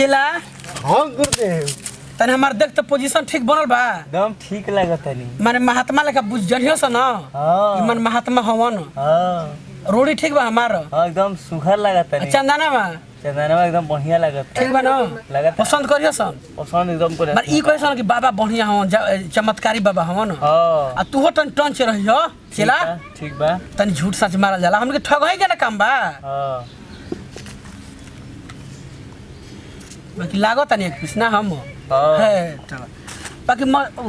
केला हाँ गुरुदेव तने हमार देख तो पोजीशन ठीक बनल बा एकदम ठीक लागत तनी माने महात्मा लेखा बुझ जनियो स न हां मन महात्मा हवन हां रोड़ी ठीक बा हमार हां एकदम सुघर लागत तनी चंदना बा एकदम बढ़िया लागत ठीक बा न लागत पसंद करियो सन पसंद एकदम करे पर ई कहसन कि बाबा बढ़िया हवन चमत्कारी बाबा हवन हां आ तू हो टन टन से रहियो चला ठीक बा तनी झूठ सच मारल जाला हमके ठगई के ना काम बा हां बाकी लागो तनी एक पीस ना हम हां है चल बाकी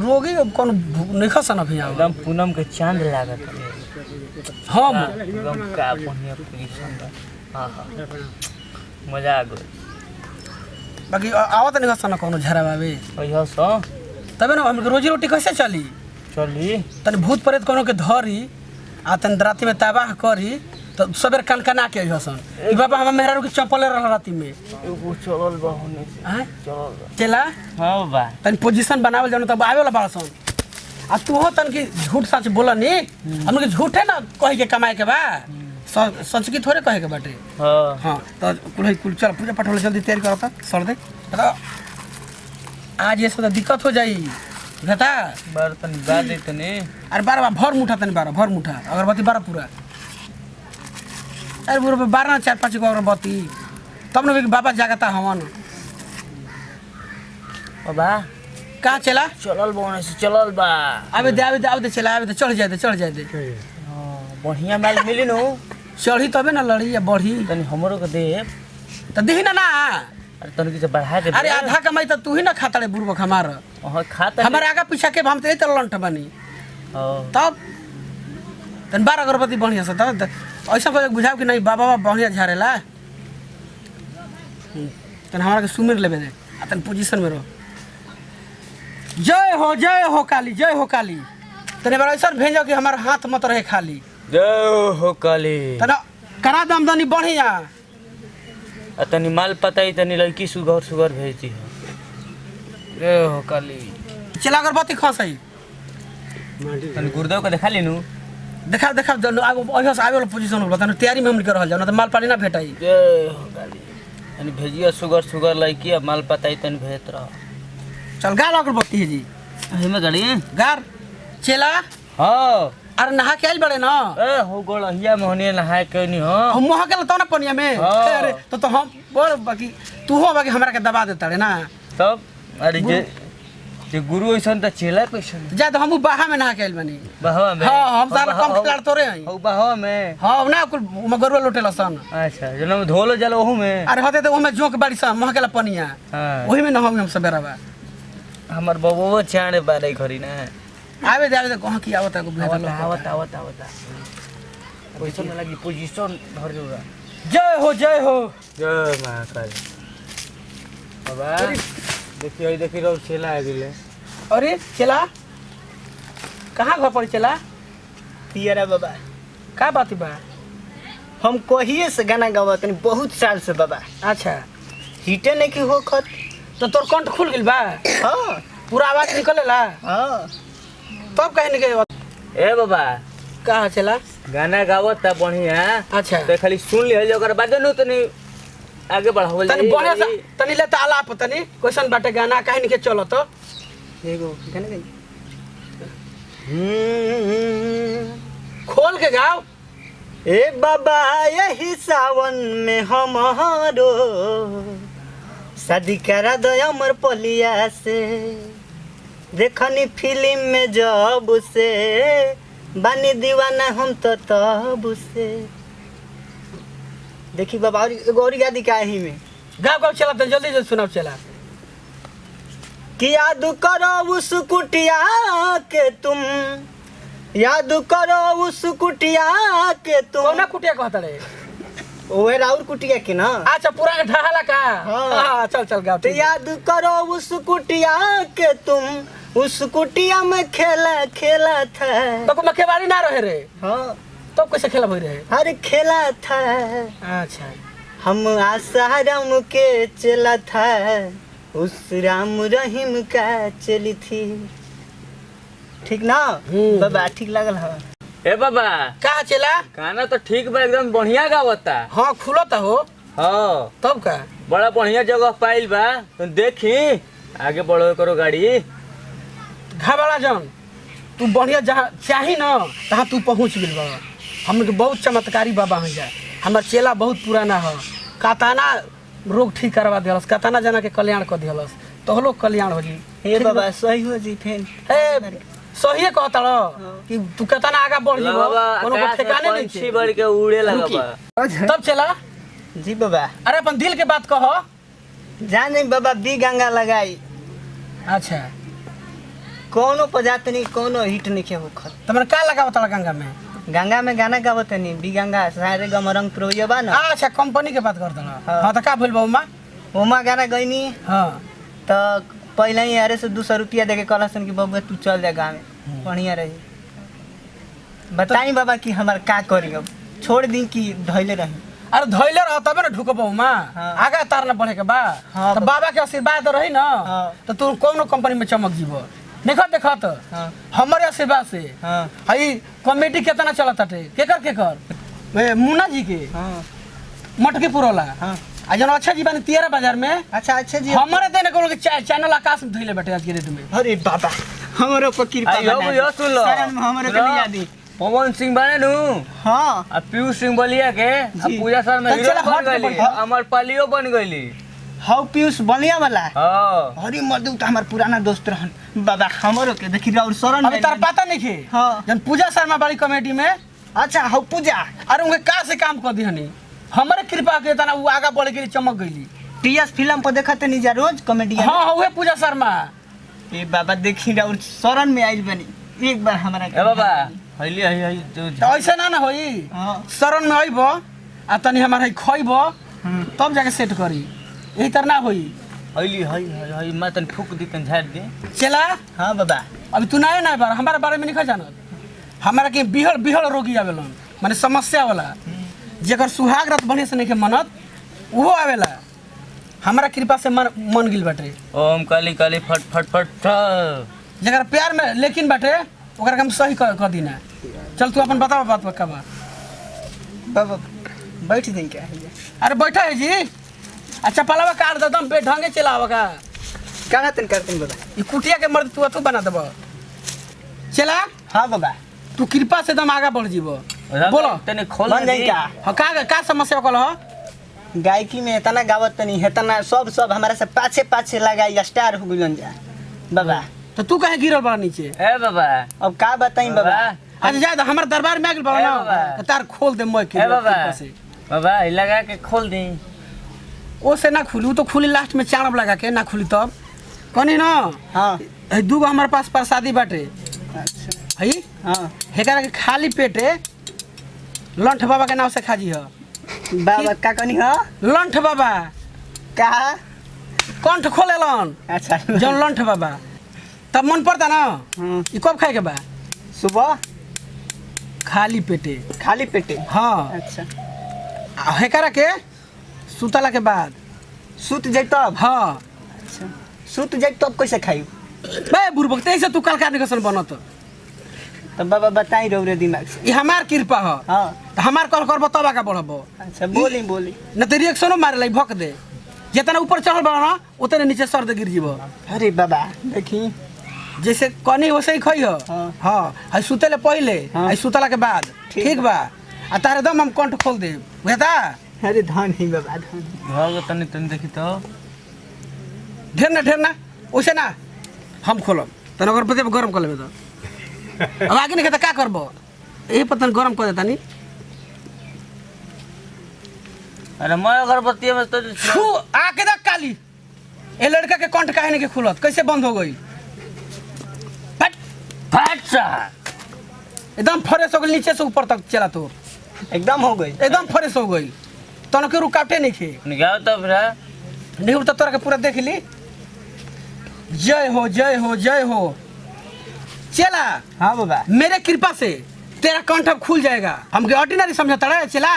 रोगी कोन नहीं खसन अभी एकदम पूनम के चांद लागत हम एकदम का बढ़िया पोजीशन बा हां हां मजा आ गई बाकी आवत नहीं खसन कोनो झरा बाबे ओइहो सो तबे ना हमके रोजी रोटी कैसे चली चली तनी भूत प्रेत कोनो के धरी आ तन राती में तबाह करी तो सबेर कनकना के हसन ई बाबा हम मेहरारू के चप्पल रह राती में एगो चलल बा होने से हैं चलल बा चला हां बा तनी पोजीशन बनावल जानो तब आवे वाला बासन आ तू हो तन की झूठ सच बोला नी हमके झूठे ना कह के कमाए के बा सच की थोड़े कहे के बाटे हां हां तो कुल चल पूजा पाठ वाला जल्दी तैयारी करता सर दे आज ये सब दिक्कत हो जाई बता बार तनी गा दे तनी अरे बार भर मुठा तनी भर मुठा अगरबत्ती 12 पूरा अरे बुरा 12 4-5 को अगरबत्ती तब न बाबा जागता हवन बाबा का चला चलल बा होने से चलल बा आवे दे चला आवे दे चढ़ जाए दे हां बढ़िया माल मिली नु चढ़ी तबे ना लड़ी या बढ़ी तनी हमरो के दे तो देही ना अरे तनी के बढ़ा के अरे आधा कमाई तो तू ही ना खाता रे बुरबक हमार हां खाता हमारे आगा पीछा के हम तो लंट बनी हां तब तन 12 अगरबत्ती बढ़िया से तब ऐसा कोई बुझाव कि नहीं बाबा बढ़िया झारेला तन हमारा के सुमिर लेबे दे आ तन पोजीशन में रहो जय हो काली तने बार ऐसा भेजो कि हमार हाथ मत रहे खाली जय हो काली तना करा दमदनी बढ़िया तनी माल पताई तनी लड़की सुगर भेजती है जय हो काली चला अगरबत्ती खसई तनी गुरुदेव को देखा लेनु देखा आगो ओहियो से आवे वाला पोजीशन हो तने तैयारी में हम कर रहल जाओ ना तो माल पानी ना भेटाई जय हो काली तनी भेजियो सुगर लड़की अब माल पताई तनी भेजत रह चल गाल अगरबत्ती है जी हिमे गाड़ी गार चला हां अरे नहा के आइल बड़े ना ए हो गोलहिया में होने नहाए केनी हो हम मोह के तो ना पनिया में अरे तो हम बोल बाकी तू हो बाकी हमरा के दबा देता रे ना तब अरे जे गुरु ऐसन त चेला कैसन जा तो हम बाहा में नहा के आइल बनी बहवा में हां हम सारा कम खिलाड़ तोरे हई हो बहवा में हां ना कुल मगरवा लोटेला सन अच्छा जनम धोलो जल ओहू में अरे होते तो ओमे जोक बाड़ी सन मोह के पनिया हां ओही में नहाऊ हम सबेरा बा हमर बबुओ चाणे बारे घरी ना आवे दे कहां की आवत को भेटल आवत पैसा न लगी पोजीशन धर जोरा जय हो जय महाकाल बाबा देखी रो चला आ गेले अरे चला कहां घर पर चला पियरा बाबा का बात बा हम कहिए से गाना गावत नहीं बहुत साल से बाबा अच्छा हिटे नहीं की हो खत तो तोर कंठ खुल गेल बा हां पूरा आवाज निकलेला हां तब कहे नहीं ए बाबा कहा चला गाना गावत त बढ़िया अच्छा तो खाली सुन ले ओकर बाद न तनी आगे बढ़ावल तनी बढ़िया से तनी ले ताला तनी क्वेश्चन बाटे गाना काहे नहीं के चलो तो एगो गाना गाई खोल के गाओ ए बाबा यही सावन में हमारो शादी करा दो अमर पलिया से देखनी फिल्म में जब से बानी दीवाना हम तो तब से देखी बाबा और यादी का ही में गाओ चला तो जल्दी सुनाओ चला कि याद करो उस कुटिया के तुम याद करो उस कुटिया के तुम कौना कुटिया कहता रे ओए राउर कुटिया के ना अच्छा पूरा के ढहाला का हाँ। हां चल गाओ तो याद करो उस कुटिया के तुम उस कुटिया में खेला था तो को मखेवाड़ी ना रहे रे हाँ तो कैसे खेला भई रहे अरे खेला था अच्छा हम आसाराम के चला था उस राम रहीम का चली थी ठीक ना बाबा ठीक लागल है ए बाबा का चला गाना तो ठीक बा एकदम बढ़िया गावता हां खुलता हो हां तब का बड़ा बढ़िया जगह पाइल बा तो देखी आगे बढ़ो करो गाड़ी। घबरा जन तू बढ़िया जहाँ चाही ना तहाँ तू पहुँच गई बाबा। हम बहुत चमत्कारी बाबा हैं जा। हमार चेला बहुत पुराना है। कताना रोग ठीक करवा दिलस, कताना जना के कल्याण कर दिलस, तो लोग कल्याण हो जी। हे बाबा सही हो जी फेन। सही कहता कि तू कताना आगे बढ़ जी कोनो को ठिकाने नहीं पंछी बढ़ के उड़े लगा बा। तब चला जी बाबा। अरे अपन दिल के बात कहो। जाने बाबा बी गंगा लगाई। अच्छा कोनो प्रजाति नहीं, कोनो हिट नहीं के होखत। तुमने का लगावत गंगा में? गंगा में गाना गावत नहीं, बी गंगा सारे गमरंग प्रोया बा ना। अच्छा कंपनी के बात करता हां तो का भइल बा उमा? उमा गाना गईनी हां तो पहले ही अरे से 200 रुपया देके कहलसन कि बबुआ तू चल जा गाँव में, बढ़िया रही। बताई बाबा कि हमार का करी अब, छोड़ दी कि धैले रही। अरे धैले रह तबे ना ढुकबो उमा। हाँ। आगे तार ना बढ़े के बा। हाँ, तो बाबा के आशीर्वाद रही ना हाँ। तो तू कोनो कंपनी में चमक जीवो। देखो तो हाँ। हमारे आशीर्वाद से हाँ। हई कमेटी कितना चलत हटे केकर मैं मुन्ना जी के हाँ मटके पुरोला। हाँ। आ जन अच्छा जी बानी 13 बाजार में। अच्छा जी। हमारे देने को लोग चैनल आकाश में धइले बैठे आज के डेट में। अरे बाबा हमरो पर कृपा बना यो सुन लो शरण में हमरो के लिया दी। पवन सिंह बने नु हाँ आ पीयूष सिंह बलिया के आ जी। पूजा सर में तो हीरो चला बन हट के गइली, बैठा। अमर पालियो बन गइली। हाउ पीयूष बलिया वाला। हां अरे मर्दू तो हमार पुराना दोस्त रहन बाबा। हमरो के देखी और शरण अभी तार पता नहीं खे हाँ। जन पूजा शर्मा बड़ी कमेटी में। अच्छा हाउ पूजा। अरे उनके का से काम कर दिहनी हमारे कृपा के तना वो आगे बढ़े के लिए चमक गईली। टीएस फिल्म पर देखते नहीं जा रोज कॉमेडियन। हाँ हुए पूजा शर्मा। ए बाबा देखी और शरण में आइल बनी एक बार हमारा ए बाबा हइली हई तो तो ऐसे ना होई हाँ। शरण में अइबो आ तनी हमार है खइबो तब जाके सेट करी। यही तरह ना होई। हइली हई मैं तन फूक दी तन झाड़ दे। चला हाँ बाबा। अभी तू ना बार हमारे बारे में नहीं जानत। हमारा के बिहड़ रोगी आवेलन माने समस्या वाला जेकर सुहाग रात बढ़िया से नहीं के मनत वो आवेला। हमारा कृपा से मन गिल बाटे। ओम काली काली फट फट फट जेकर प्यार में लेकिन बाटे ओकरा के हम सही कर दीना। चल तू अपन बतावा बात का बा। बाबा बैठ जाए क्या है? अरे बैठा है जी। अच्छा पलावा काट दे दम पे ढंगे चलावा का क्या करते बाबा? ये कुटिया के मर्द तू बना देबो। चला हाँ बाबा। तू कृपा से दम आगे बढ़ जीवो। बोलो तने खोल बन जाई का? हाँ का समस्या कल हो? गायकी में इतना गावत नहीं है, इतना सब हमारा से पाछे पाछे लगाई स्टार हो गइलन जा बाबा। तो तू कहे गिरल बड़ा नीचे? ए बाबा अब का बताई बाबा? अच्छा जा हमारे दरबार में आ गेल बड़ा ए ना बाबा। तार खोल दे मैं ए बाबा कृपा से। बाबा ई लगा के खोल दी। ओ से ना खुली तो खुली लास्ट में चाणब लगा के ना खुली तब कनी ना। हाँ है दूगो हमारे पास प्रसादी बाटे अच्छा। है। हाँ हेकरा के खाली पेटे लंठ बाबा के नाम से खाजी है। बाबा का कनी हो? लंठ बाबा का? कंठ खोलेलन अच्छा जौन लंठ बाबा तब मन पड़ता ना। हाँ। ई कब खाए के बा? सुबह खाली पेटे। खाली पेटे? हाँ अच्छा। आ हेकरा के सुतला के बाद सुत जाई तब? हाँ। अच्छा सुत जाई तब कैसे खाई? बे बुरबक तेसे तू कलकार निकसन बनत। तो बाबा बताई रौरे दिमाग से। ई हमार कृपा ह। हाँ तो हमार कल करबो तब आगे बढ़बो। अच्छा बोली बोली। न तो रिएक्शनो मारे लाई भक दे। जितना ऊपर चढ़ल बड़ा ना उतने नीचे सर दे गिर जीवो। अरे बाबा देखी जैसे कनी वैसे ही खई हो। हाँ। हाँ है सुतले पहले हाँ। है सुतला के बाद ठीक ठीक बा। आ तारे दम हम कंठ खोल दे बुझता। अरे धन ही बाबा धन। भाग तने तने देखी तो ढेर ना वैसे ना हम खोलब तने अगरबत्ती पे गरम कर लेबे तो अब आगे नहीं कहता का करबो यही पतन गरम कर देता नी। अरे मैं अगरबत्ती में तो छू आके देख काली ए लड़का के कंठ काहे नहीं के खुलत कैसे बंद हो गई? फट फट सा एकदम फ्रेश हो गई नीचे से ऊपर तक चला तो एकदम हो गई। एकदम फ्रेश हो गई तन के रुकावटे नहीं खे निकाल तब रे। नहीं उठता तोरा के पूरा देख ली। जय हो जय हो जय हो। चला हाँ बाबा। मेरे कृपा से तेरा कंठ अब खुल जाएगा। हमके ऑर्डिनरी समझता रहे चला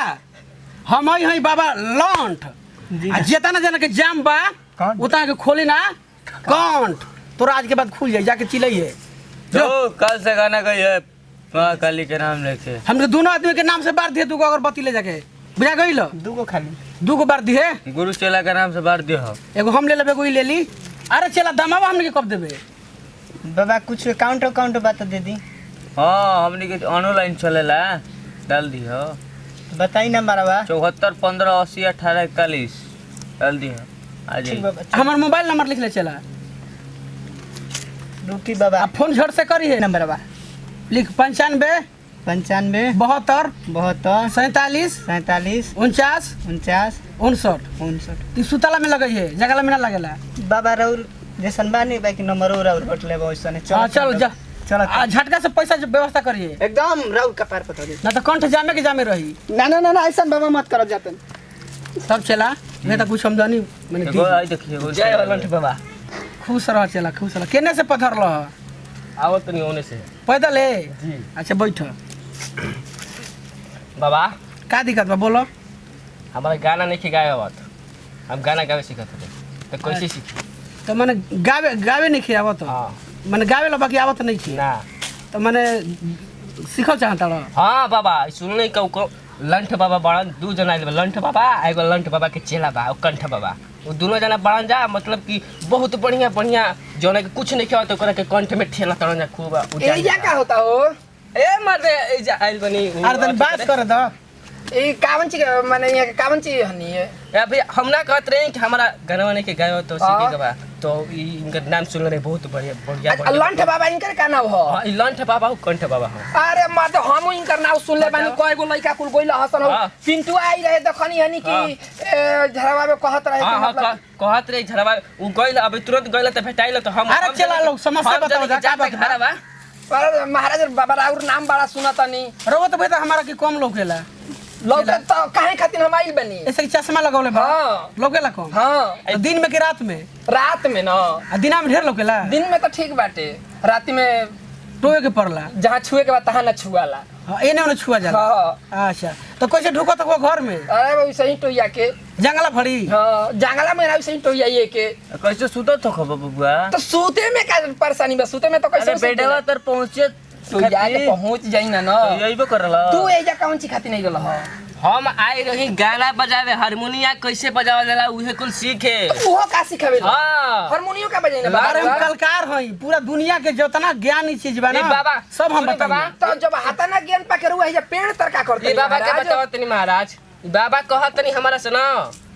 हम आई हई बाबा लंठ जी। आ जेतना जना के जाम बा कंठ। उतना के खोली ना कंठ तोरा आज के बाद खुल जाए जाके चिल्लाइए। जो कल से गाना गई है माँ काली के नाम लेके। हमके दोनों आदमी के नाम से बार दे दूंगा अगरबत्ती ले जाके बुझा गई लो। दूगो खाली दू गो बार दिए गुरु चेला के नाम से बार दियो हो। एगो हम ले लेबे एगो ई ले ली। अरे चला दमावा हमने के कब देबे? बाबा कुछ अकाउंट बात दे दी। हाँ हमने के ऑनलाइन चलेला डाल दी हो। बताई नंबर बा 74 15 80 18 41 डाल दी हो आ ठीक जाई। बाबा हमार मोबाइल नंबर लिख ले चला। रुकी बाबा आ फोन झट से करी है नंबर बा लिख 95 95 72 72 47 47 49 49 59। 59। ती सुतला में लगई है जगला में ना लगेला। बाबा रउर जैसन बानी बाकी नंबर रउर बटले वैसने हां चल जा चल आ झटका से पैसा जो व्यवस्था करिए एकदम रउर कपार पता दे। ना तो कंठ जामे के जामे रही। ना ऐसा बाबा मत करब जातन। सब चला मैं तो कुछ समझानी मैंने एगो आई देखिए एगो जय हलंठ बाबा। खुश रह चला खुश रह। केने से पधर रह? आवत नहीं होने से पैदल है? जी। अच्छा बैठ। बाबा का दिक्कत बा बोलो? हमारा गाना नहीं गाए आवत। हम गाना गावे सीखत थे तो कैसे सीखी? तो मैंने गावे नहीं खियावत तो हां मैंने गावे ला बाकी आवत नहीं थी ना तो मैंने सीखल चाहता रह। हाँ बाबा सुनने को लंठ बाबा बड़न दू जना आइल बा। लंठ बाबा एगो लंठ बाबा के चेला बा और कंठ बाबा वो दोनों जना बड़न जा मतलब कि बहुत बढ़िया बढ़िया जौन के कुछ नहीं खेवा तो ओकरा के कंठ में ठेला तड़न जा खूब एजा का होता हो? ए मर्दे एजा आइल बनी अरे तनी बात कर द। ई कावन ची माने यहाँ के कावन ची हनी है? या भाई हम ना कहत रहे कि हमारा गाना नहीं के गायो तो सीखे के बा तो ई इनका नाम सुन रहे बहुत बढ़िया बढ़िया लंठ बाबा इनकर का नाम हो? हां ई लंठ बाबा और कंठ बाबा हां। अरे मत हम इनकर नाम सुन ले बानी कय गो लइका कुल गोइला हसन हो। हाँ। पिंटू आई रहे देखनी हनी कि झरवा में कहत रहे हां कि हां मतलब कहत रहे झरवा उ गइल अब तुरंत गइल त भेटाइल तो हम अरे चला लोग समस्या बताओ जा बात बा। बा पर महाराज बाबा राउर नाम बड़ा सुनता नहीं रोवा तो बेटा हमारा की कम लोकेला लौके तो काहे खातिर हम आइल बनी? ऐसे कि चश्मा लगौले बा हाँ। लोकेला कम। हाँ तो दिन में कि रात में? रात में ना आ दिना में ढेर लोकेला दिन में तो ठीक बाटे रात में टोए के पड़ला। जहाँ छुए के बाद तहाँ न छुआला। हां एने ओने छुआ जाला। हाँ अच्छा तो कैसे ढुको तो घर में अरे वैसे ही टोइया के जंगला फड़ी? हाँ जंगला में वैसे ही टोइया ये के कैसे सुतो तो खब बबुआ तो सूते में का परेशानी बा? सूते में तो कैसे अरे बेडवा तर पहुंचे तो जाके पहुंच जाई ना ना। तो यही बो करला तू एजा कौन ची खाती नहीं रहल? हम आए रही गाना बजावे हारमोनिया कैसे बजावल जाला उहे कुल सीखे। ओहो का सिखावे? हां हारमोनियम का बजाई ना अरे हम बाबा? कलकार हई पूरा दुनिया के जितना ज्ञानी चीज बा ए ना बाबा, सब हम सुनी बाबा, बताएंगे। तो जब हाथा ना ज्ञान पाके रुआ है पेड़ तरका करते ये बाबा के बताओ तनी महाराज बाबा कहत तनी हमारा से ना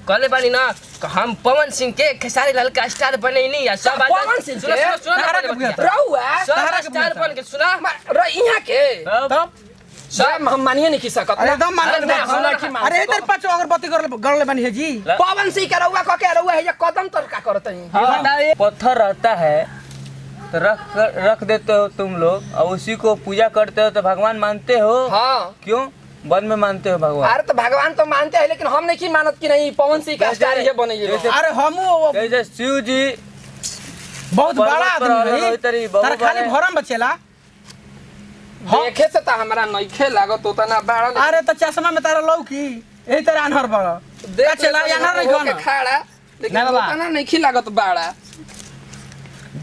कहले बानी ना कि हम पवन सिंह के खेसारी लाल का स्टार बनेनी या सब पवन सिंह सुनो के? सुनो सुनो तारा के बुझाता। रहुआ सब स्टार बन के सुना र यहाँ के तब सब हम मानिए नहीं की सकत अरे एकदम मान अरे हम नहीं मान अरे इधर पांच अगरबत्ती गड़ले बनी है जी। पवन सिंह के रहुआ कह के रहुआ है ये कदम तरका करते हैं। हाँ, पत्थर रहता है तो रख देते हो तुम लोग और उसी को पूजा करते हो तो भगवान मानते हो? हाँ क्यों वन में मानते हो भगवान? अरे तो भगवान तो मानते हैं लेकिन हम नहीं की मानत की नहीं पवन सिंह का स्टार ये बने ये अरे हमू जैसे शिव जी बहुत बड़ा पर्वत पर आदमी रहल है। होई तरी, बहुत तारा खाली बड़े। भरम बचेला। देखे से तो हमारा नइखे लागत होता ना बाड़ा अरे तो चश्मा में तारा लौकी यही तरह अनहर बड़ा देख चला अनहर नहीं के खाना खाड़ा लेकिन ना बाबा। होता ना नइखे लागत बाड़ा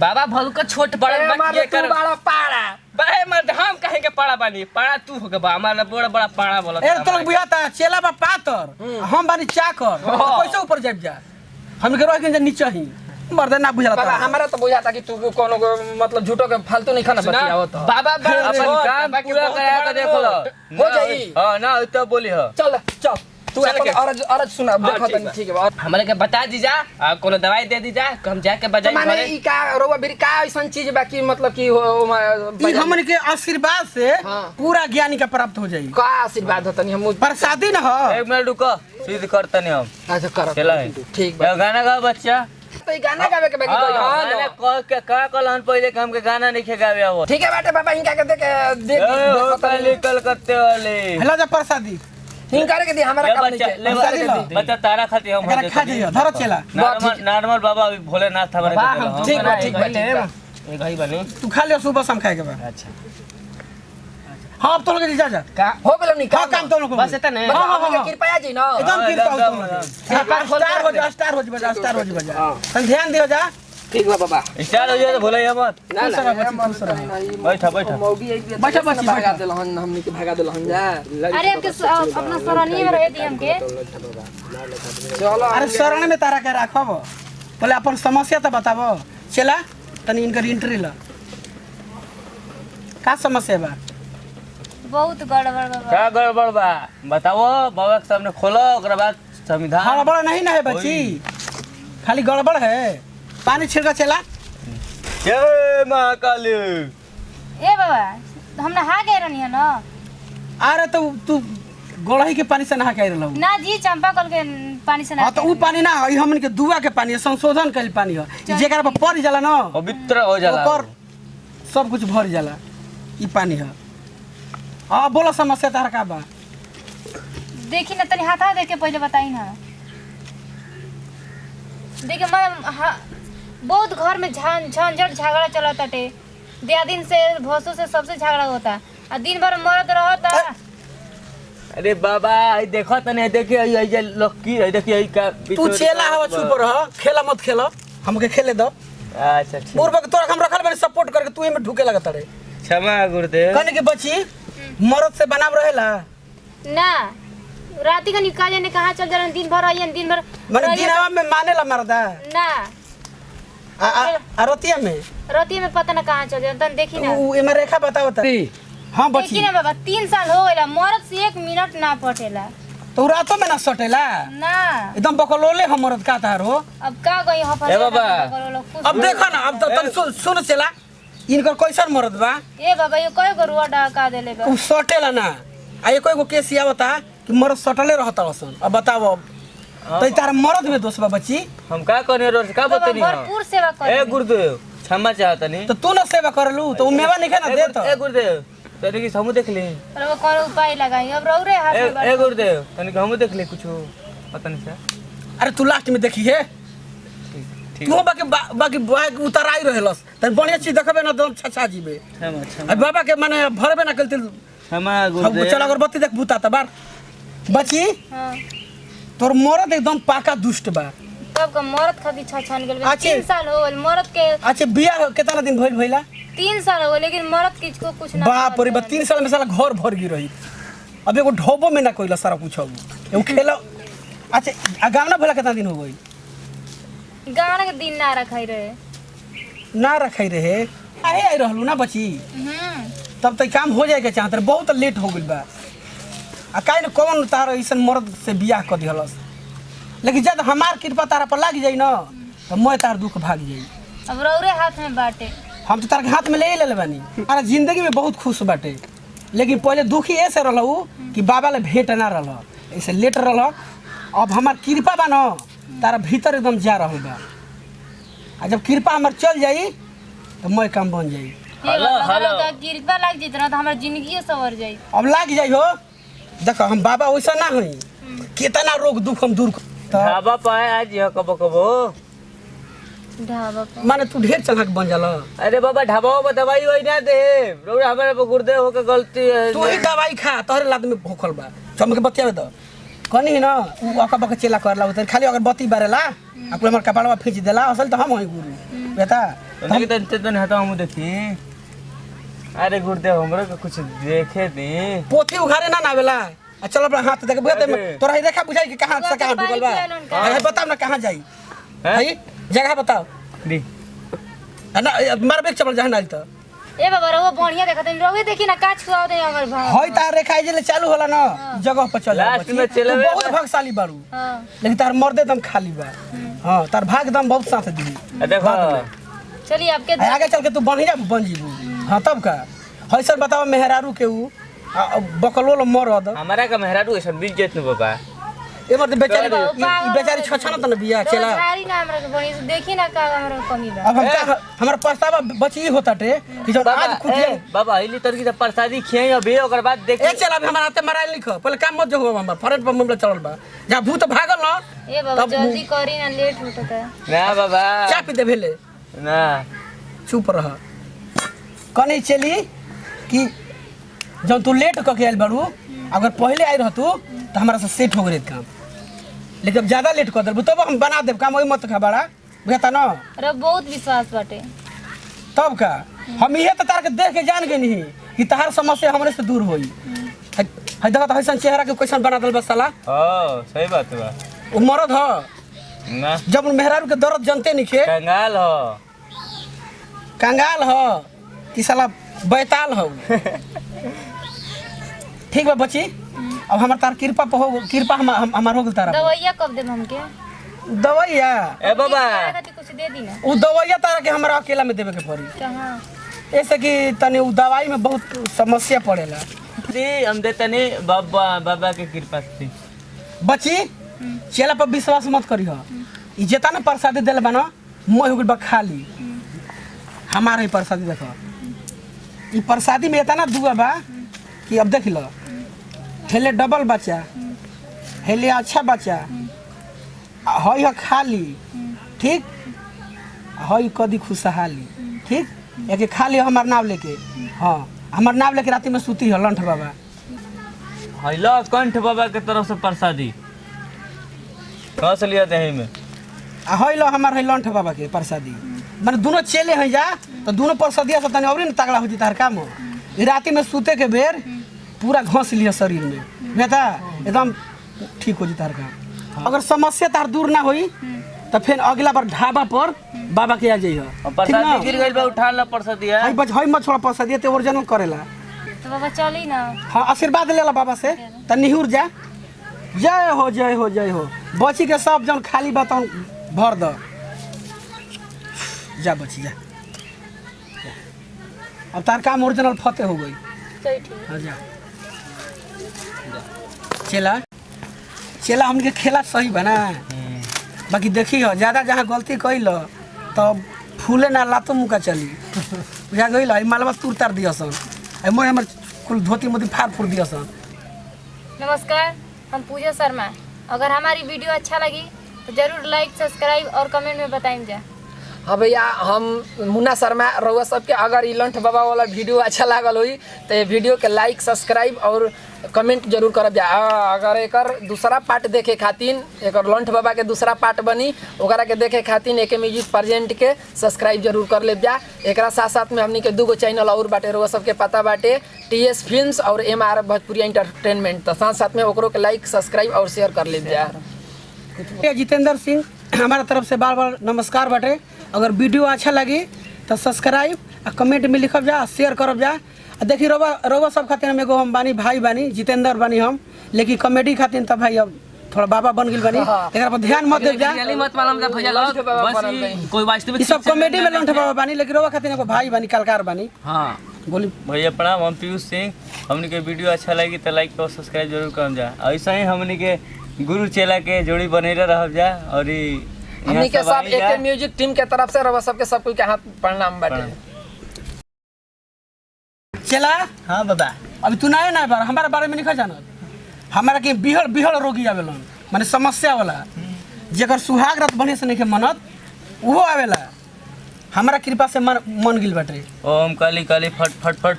बाबा भल का छोट बड़ा ए, हमारे ये तू कर बाड़ा पाड़ा बाहे मर्द हम कहे के पाड़ा बानी पाड़ा तू हो बा हमारा बड़ा बड़ा पाड़ा बोला ए तो लोग बुझाता चेला बा पातर हम बानी चाकर तो कैसे ऊपर जाब जा हम के रह के नीचे ही मर्द ना बुझाता। बाबा हमारा तो बुझाता कि तू कोनो मतलब झूठो के फालतू नहीं खाना बतियावत हो। बाबा अपन काम पूरा करा के देख लो हो जाई। हां ना तो बोली हो चल चल तू चल अपन के। अरज सुना हाँ, देखो ठीक तनी बा। ठीक है हमारे के बता दीजा और कोनो दवाई दे दीजा हम जाके तो बजाई माने घरे ई का रोवा बिरी का ऐसा चीज बाकी मतलब कि ई हमन के आशीर्वाद से हाँ। पूरा ज्ञानी का प्राप्त हो जाई। का आशीर्वाद होता नहीं हम प्रसादी न हो। एक मिनट रुको सिद्ध करतनी हम अच्छा कर चला है। ठीक बा ये गाना गा बच्चा तो ई गाना गावे के बाकी कोई हां हां गाना कह के का कहलन पहले कि हमके गाना नहीं खे गावे आवो ठीक है बेटा बाबा इनका के देख देख ओ काली कलकत्ते वाले हेलो जा प्रसादी इनका के दे हमारा ले काम बच्चा नहीं ले है प्रसादी लो। बच्चा तारा खाती हम एकरा खा जइयो धर चला नॉर्मल बाबा अभी भोलेनाथ हमारे वाह, के देलो। हम ठीक बा, ठीक बा, ठीक बा। एक ही बनी तू खा लियो सुबह शाम खाए के बाद। अच्छा हां अब तो लोग जा जा का हो गेल नहीं हां काम तो लोग बस इतना हां हां के हां कृपया जी ना एकदम हाँ, फिर एकदम, तो स्टार हो जा स्टार हो जा स्टार हो जा तन ध्यान दियो जा ठीक बा बाबा स्टार्ट हो जाए तो भूल मत ना खुश ना रह बच्ची खुश रह बैठा बैठा बैठा बच्ची भागा बैठा देलहन हमनी के भागा देलहन जा अरे आपके अपना सरनिए में रह दी हमके चलो अरे शरण में तारा के राखब पहले अपन समस्या तो बताबो चला तनी इनकर एंट्री ला का समस्या बा बहुत गड़बड़ बाबा क्या गड़बड़ बा बताओ बाबा के सामने खोलो ओकरा बाद संविधान गड़बड़ नहीं ना है बच्ची खाली गड़बड़ है पानी छिड़का चला जय महाकाली ए बाबा हम नहा गए रहनी ना अरे तो तू गोड़ही के पानी से नहा के रहलू ना जी चंपा कल के पानी से हाँ तो ऊ पानी ना है हमन के दुआ के पानी है संशोधन कइल पानी है ई जेकरा पर पड़ जाला ना पवित्र हो जाला ओकर सब कुछ भर जाला ई पानी है हाँ बोलो समस्या तारा का बा देखी ना तनी हाथा देख के पहले बताई ना देखिए मैं बहुत घर में झंझट झगड़ा चला ताटे दिया दिन से भसों से सबसे झगड़ा होता आ दिन भर मरद रहता अरे बाबा आई देखो तने देखिए आई जे लक्की है देखिए आई का तू चेला हवा चुप रह खेला मत खेलो हमके खेले दो अच्छा ठीक पूर्व के तोरा हम रखल बनी सपोर्ट करके तू एमे ढुके लगत रे क्षमा गुरुदेव कने के बची मरद से बनाव रहेला ना राती का निकाले ने कहा चल जा दिन भर आइए दिन भर माने दिनवा में मानेला मरदा ना आ रतिया में राती में पता ना कहाँ चल जा तन देखी ना ऊ एमे रेखा बताओ त हां बची देखी ना बाबा 3 साल हो गइला मरद से 1 मिनट ना पटेला तो रातों में ना सटेला ना एकदम बकलोले हम मरद का तार हो अब का गई हफा ए बाबा। अब देखो ना अब तो तुम सुन चला इनकर कैसन मरद बा ए बाबा ये कई गो रुआ डाका देले बा ऊ सटेला ना आ एको एगो केस आवता कि मरद सटले रहता रसन अब बताओ अब तो तार मरद में दोष बा बच्ची हम का करने रोज का बाबा बतनी भरपूर सेवा ए कर गुरुदेव क्षमा चाहता नहीं तो तू ना सेवा करलू तो उ मेवा नहीं ना दे तो ए गुरुदेव तने की हमू देख ली और वो कौन उपाय लगाई अब रौरे हाथ में ए गुरुदेव तने की हमू देख ली कुछ पता नहीं सर अरे तू लास्ट में देखी है ठीक तू बाकी बाकी उतराई रहलस त बढ़िया चीज देखबे ना दम छछा जीबे क्षमा क्षमा अब बाबा के माने भरबे ना कलते क्षमा अब गुरुदेव चल अगरबत्ती देख बुता त बार बची हां तोर मरद एकदम पाका दुष्ट बा तब का मरद खाती छछन गेल अच्छे। 3 साल हो गइल मरद के अच्छा बियाह कितना दिन भइल भइला 3 साल हो गइल लेकिन मरद किसको कुछ ना बाप रे बा 3 साल में साला घर भर गिर रही अब एगो ढोबो में ना कोइला सारा कुछ हो एगो खेला अच्छा आगावना भला कितना दिन हो गई गाना के दिन ना रखाई रहे ना रखाई रहे आहे आई रहलू ना बची तब तक काम हो जाएगा चाहत रहे बहुत लेट हो गइल बा आ काहे न कौन तार ऐसन मर्द से बियाह कर दिहलस लेकिन जब हमार कृपा तारा पर लाग जाई ना तो मैं तार दुख भाग जाई अब रौरे हाथ में बाटे हम तो तार के हाथ में ले ले बानी अरे जिंदगी में बहुत खुश बाटे लेकिन पहले दुखी ऐसे रहलू कि बाबा ले भेंट ना रहल ऐसे लेट रहल अब हमार कृपा बा ना तारा भीतर एकदम जा रहल बा आ जब कृपा हमार चल जाई तो मैं काम बन जाई हे बाबा हमरा का कृपा लाग जैत ना तो हमार जिंदगी सवर जाई अब लाग जाई हो देखो हम बाबा वैसा ना हई कितना रोग दुख हम दूर ढाबा पाए आज यह कबो कबो ढाबा पर माने तू ढेर चलाक बन जाला अरे बाबा ढाबा में दवाई वही ना दे रोड हमारे गुरुदेव के गलती है तू ही दवाई खा तोहरे लाद में भूखल बा चमके बतिया दो कनी ना उ अका बका चेला करला उतर खाली अगर बत्ती बारेला अपन हमर कपाड़वा खींच देला असल तो हम हई गुरु बेटा तने के तने हटा हम देखी अरे गुरुदेव हमरो के कुछ देखे दी पोथी उघारे ना नावेला आ चल अपना हाथ देख बुझते अरे। तोरा ही देखा बुझाई कि कहां से कहां ढुकल बा अरे बताओ ना कहां जाई है जगह बताओ दी ना मार बेक चल जहां नाल तो ए बाबा रहो बढ़िया देखत रहो देखी ना काच खुआ दे हमर भाई हई तार रेखा जे चालू होला ना जगह पर चल लास्ट में चले तू बहुत भागशाली बारू हां लेकिन तार मर्दे दम खाली बा हां तार भाग दम बहुत साथ दी देखो चलिए आपके आगे चल के तू बढ़िया बन जीबू हां तब का हई सर बताओ मेहरारू के ऊ बकलोल मरद हमारा का मेहरारू ऐसा मिल जेत न बाबा एमर तो बेचारी ई बेचारी छछना त न बिया चला रोजगारी ना हमरा के बढ़िया से देखी ना का हमरा कमी बा अब हम का हमारा प्रस्ताव बची होता टे कि जब बाबा आज कुटिया बाबा हिली तर की प्रसादी खियाई अबे ओकर बाद देख ए चल अब हमारा हाथे मराइल लिख पहले काम मत जो हो हमर फरट पर मामला चलल बा जा भूत भागल न ए बाबा तब जल्दी करी ना लेट होता है ना बाबा चा पी दे भेले ना चुप रह कनी चली कि जब तू लेट क के आइल बारू अगर पहले आई रहतू तो हमारा से सेट हो गए काम लेकिन अब ज्यादा लेट कर देबू तब हम बना देब काम वही मत खा बड़ा बुझता ना। अरे बहुत विश्वास बाटे। तब का हम इहे तो तार के देख के जान गए नहीं कि तहार समस्या हमरे से दूर होई। है देखा तो ऐसा चेहरा के क्वेश्चन बना दल बस साला। सही बात बा। वो मरद ह ना जब मेहरारू के दर्द जनते नहीं खे। कंगाल हो कंगाल ह कि साला बैताल हो। ठीक बा बच्ची, अब हमार तार कृपा हो हमार हो गल तारा। दवाइया कब देब हमके? दवाइया ए बाबा खातिर कुछ दे दी ना। उ दवाइया तारा के हमारा अकेला में देवे के पड़ी। कहाँ? ऐसे कि तने उ दवाई में बहुत समस्या पड़ेला। जी हम देते नहीं बाबा बाबा के कृपा से। बच्ची चेला पर विश्वास मत करी हो। ई जेता ना प्रसादी देले बा ना मोह हो गइल बा खाली। हमारा ही प्रसादी देखो। ई प्रसादी में इतना दुआ बा कि अब देख लो। हेले डबल बच्चा, हेले अच्छा बच्चा, हई खाली, ठीक, हई कदी खुशहाली, ठीक। एक खाली हमार नाम लेके, हाँ हमार नाम लेके राती में सूती है लंठ बाबा। हैला कंठ बाबा के तरफ से प्रसादी कहाँ से लिया दही में? हई लो हमार है लंठ बाबा के प्रसादी। मैंने दोनों चेले हैं जा तो दोनों प्रसादिया से तनी और न तगड़ा हो जीता काम। ई राती में सूते के बेर पूरा घोंस लिया शरीर में, बेटा एकदम ठीक हो जीता काम। अगर समस्या तार दूर ना होई तो फिर अगला बार ढाबा पर बाबा के आ जाइए। प्रसादी गिर गई बा उठा ला प्रसादी है। हई बच हई मत छोड़ा प्रसादी ते ओरिजिनल करेला। तो बाबा चली ना। हाँ आशीर्वाद ले ला बाबा से त निहुर जा। जय हो जय हो जय हो। बची के सब जन खाली बातन भर दो। जा बची जा। अब तार काम ओरिजिनल फतेह हो गई। चल ठीक। हाँ जा। चेला चेला हमके खेला सही बना। बाकी देखी हो ज्यादा जहाँ गलती कैल तो फूले ना लातो मुका चली। बुझा गई मालवा तूर तार दिया सन। मोह हमार कुल धोती मोती फाड़ फूड़ दिया सन। नमस्कार, हम पूजा शर्मा। अगर हमारी वीडियो अच्छा लगी तो जरूर लाइक सब्सक्राइब और कमेंट में बताएं जा। हाँ भैया, हम मुन्ना शर्मा रउआ सबके अगर ई लंठ बाबा वाला वीडियो अच्छा लागल हुई तो ये वीडियो के लाइक सब्सक्राइब और कमेंट जरूर करब जा। अगर एकर दूसरा पार्ट देखे खातिर एकर लंठ बाबा के दूसरा पार्ट बनी ओकरा के देखे खातिर एके म्यूजिक प्रेजेंट के सब्सक्राइब जरूर कर ले जा। एकरा साथ साथ में हमनी के दूगो चैनल और बाटे रउआ सबके पता बाटे, TS फिल्म्स और MR भोजपुरिया एंटरटेनमेंट। तो साथ साथ में ओकरो के लाइक सब्सक्राइब और शेयर कर ले जा। जितेंद्र सिंह हमारा तरफ से बार बार नमस्कार बाटे। अगर वीडियो अच्छा लगी तो सब्सक्राइब आ कमेंट में लिखब जा, शेयर करब जा। देखी रोवा सब खातिर हम एगो हम बानी भाई बानी जितेंद्र बानी हम, लेकिन कॉमेडी खातिर तब भाई अब थोड़ा बाबा बन गइल बानी। एकरा पर ध्यान मत दे जा। मत मालूम जा भैया लोग बस ई कोई वास्तविक ई सब कॉमेडी में लंठ बाबा बानी, लेकिन रोवा खातिर एगो भाई बानी कलाकार बानी। हाँ बोली भैया प्रणाम, हम पीयूष सिंह। हमनी के वीडियो अच्छा लगी तो लाइक और सब्सक्राइब जरूर करम जा। ऐसा ही हमनी के गुरु चेला के जोड़ी बनेले रहब जा। और हमनी के सब एक म्यूजिक टीम के तरफ से रउआ सबके सब कोई के हाथ प्रणाम बाटे। चला हाँ बाबा। अभी तू नया नया बार हमारे बारे में नहीं जानत। हमारा के बिहड़ रोगी आवेलन, माने समस्या वाला जेकर सुहाग रात बढ़िया से नहीं मनत वो आवेला। हमारा कृपा से मन गिल बाटे। ओम काली काली फट फट फट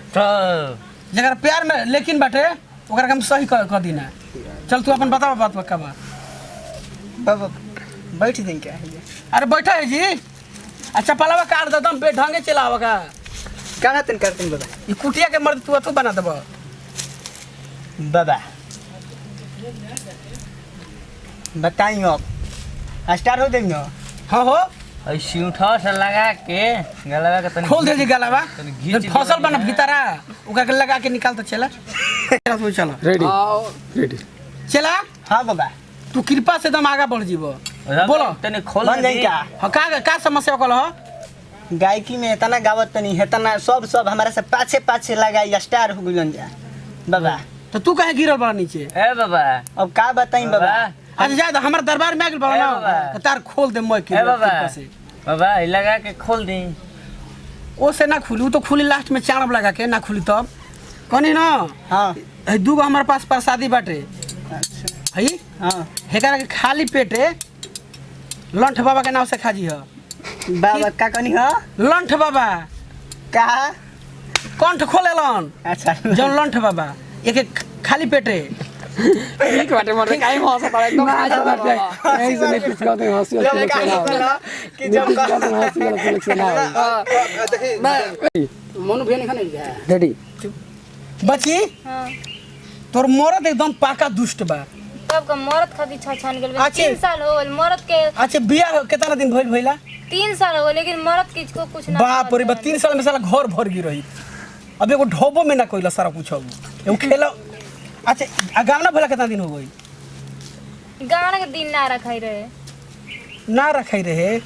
जेकर प्यार में लेकिन बाटे ओकरा के हम सही कर दीना। चल तू अपन बताओ बात का बा। बाबा बैठ दें क्या है? अरे बैठा है जी। अच्छा पलावा काट दे दम ढंगे चलावा का कहाँ तन करते बाबा? ये कुटिया के मर्द तू बना देब बाबा बताइए अब स्टार्ट हो देंगे। हाँ हो ऐसी उठा से लगा के गलवा के तनी खोल दे जी गलावा तनी घींच फसल बना भीतरा ओकरा के लगा के निकाल तो चला। चला रेडी चला। हाँ बाबा। तू कृपा से दम आगा बढ़ जीबो। बोलो तनी खोल बन जाए क्या? हाँ का समस्या कल हो? गायकी में इतना गावत तनी इतना सब हमारा से पाछे पाछे लगाई स्टार हो गइलन जा बाबा। तो तू कहे गिरल बड़ा नीचे? ए बाबा अब का बताई बाबा? अच्छा जा हमारे दरबार में आ गइल बड़ा ए ना बाबा। तो तार खोल दे मैं ए बाबा कृपा से। बाबा ई लगा के खोल दी। ओ से ना खुली, वो तो खुली लास्ट में चाणब लगा के ना खुली तब कनी ना। हाँ है दूगो हमारे पास प्रसादी बाटे अच्छा। है। हाँ हेकरा के खाली पेटे लंठ बाबा के नाम से खाजी है। बाबा का कनी हो? लंठ बाबा का? कंठ खोलेलन अच्छा जौन लंठ बाबा एक खाली पेटे ठीक बाटे मर्दे काहे हंस पड़े एकदम यही से नहीं कुछ कहते हंसी जब कहा कि जब मनु भी नहीं खाने रेडी बची हाँ तोर मरद एकदम पाका दुष्ट बा तब का मरद खातिर छछान गेल अच्छे। 3 साल हो गइल मरद के अच्छा बियाह कितना दिन भइला 3 साल हो गइल लेकिन मरद किसको कुछ ना बाप रे बा 3 साल में साला घर भर गई रही अब एगो ढोबो में ना कोइला सारा कुछ अब एगो खेला अच्छा गावना भला कितना दिन हो गई गाना के दिन ना रखाई रहे ना रखाई रहे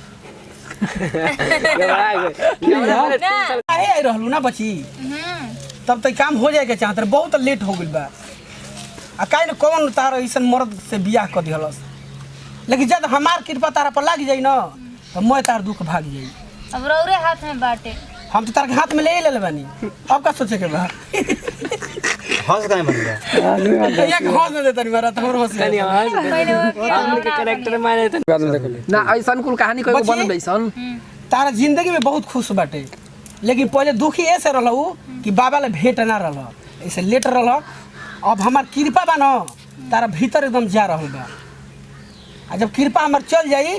ना काहे आई रहलू ना बची तब तक काम हो जाए के चाहत रहे बहुत लेट हो गइल बा आ काहे न कौन तार ऐसन मर्द से बियाह कर दिहलस लेकिन जब हमार कृपा तारा पर लाग जाई ना तो मैं तार दुख भाग जाई अब रौरे हाथ में बाटे हम तो तार के हाथ में ले ले बानी अब का सोचे के बा हंस गए मन गया एक हंस दे देतनी मारा तो हमर हंस गई पहले वो कैरेक्टर मारे ना ऐसन कुल कहानी कोई बची? बन बैसन तारा जिंदगी में बहुत खुश बाटे लेकिन पहले दुखी ऐसे रहलू कि बाबा ले भेंट ना रहल ऐसे लेट रहल अब हमार कृपा बा न तारा भीतर एकदम जा रहल बा आ जब कृपा हमार चल जाई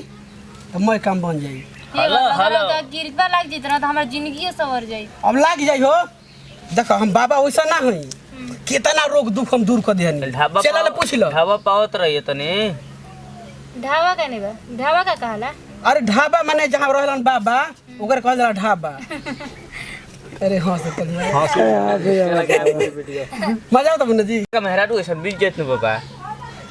तो मैं काम बन जाई हेलो कृपा लाग जितना तो हमार जिंदगी सवर जाई अब लाग जाई हो देखो हम बाबा वैसा ना हई कितना रोग दुख हम दूर कर दिहनी ढाबा चला ले पूछ लो ढाबा पावत रहिए तनी ढाबा का नहीं बा ढाबा का कहला अरे ढाबा माने जहाँ रहलन बाबा ओकर कहल जाला ढाबा अरे हंस मजा आवत बने जी का मेहरारू ऐसा बिल जेत न बाबा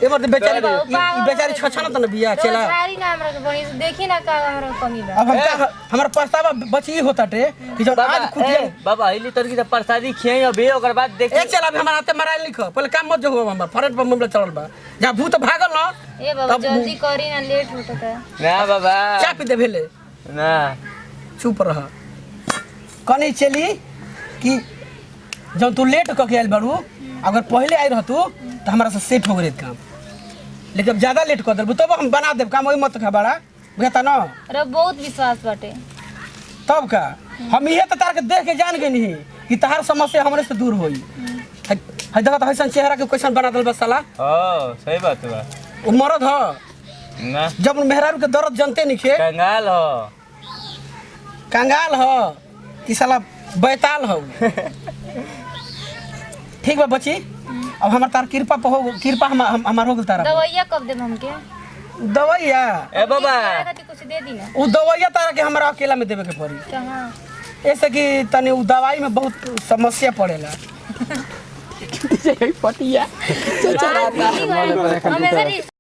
ए मत बेचारी ई बेचारी छछना त न बिया चला रोजगारी ना हमरा के बनी देखी ना का हमरा कमी बा अब हम हमारा पछतावा बची होता टे कि जब आज खुटिया बाबा हिली तर की त प्रसादी खियाई अबे ओकर बाद देख ए चला अभी हमारा हाथे मराइल लिख पहले काम मत जो हो हमार फरट पर मामला चलल बा जहाँ भूत भागल न ए बाबा जल्दी करी ना लेट होता था ना बाबा चा पी दे भेले ना चुप रह कनी चली कि जब तू लेट क के आइल बारू अगर पहले आई रहतू तो हमारा से सेट हो गए काम लेकिन अब ज्यादा लेट कर देबू तब हम बना देब काम वही मत खबाड़ा बुझता न अरे बहुत विश्वास बाटे तब का हम इहे तो तार के देख के जान गए नहीं कि तहार समस्या हमरे से दूर होई है देखा तो ऐसा चेहरा के क्वेश्चन बना दल बस साला ओ सही बात बा वो मरद ह ना जब मेहरारू के दर्द जानते नहीं खे कंगाल हो कंगाल ह कि साला बैताल हो ठीक बा बची अब हमार तार कृपा पे हो कृपा हमार हो गल तारा दवाइया कब देब हमके दवाइया ए बाबा खातिर कुछ दे दी ना उ दवाइया तारा के हमरा अकेला में देवे के पड़ी कहां ऐसे कि तनी उ दवाई में बहुत समस्या पड़ेला पटिया हमेशा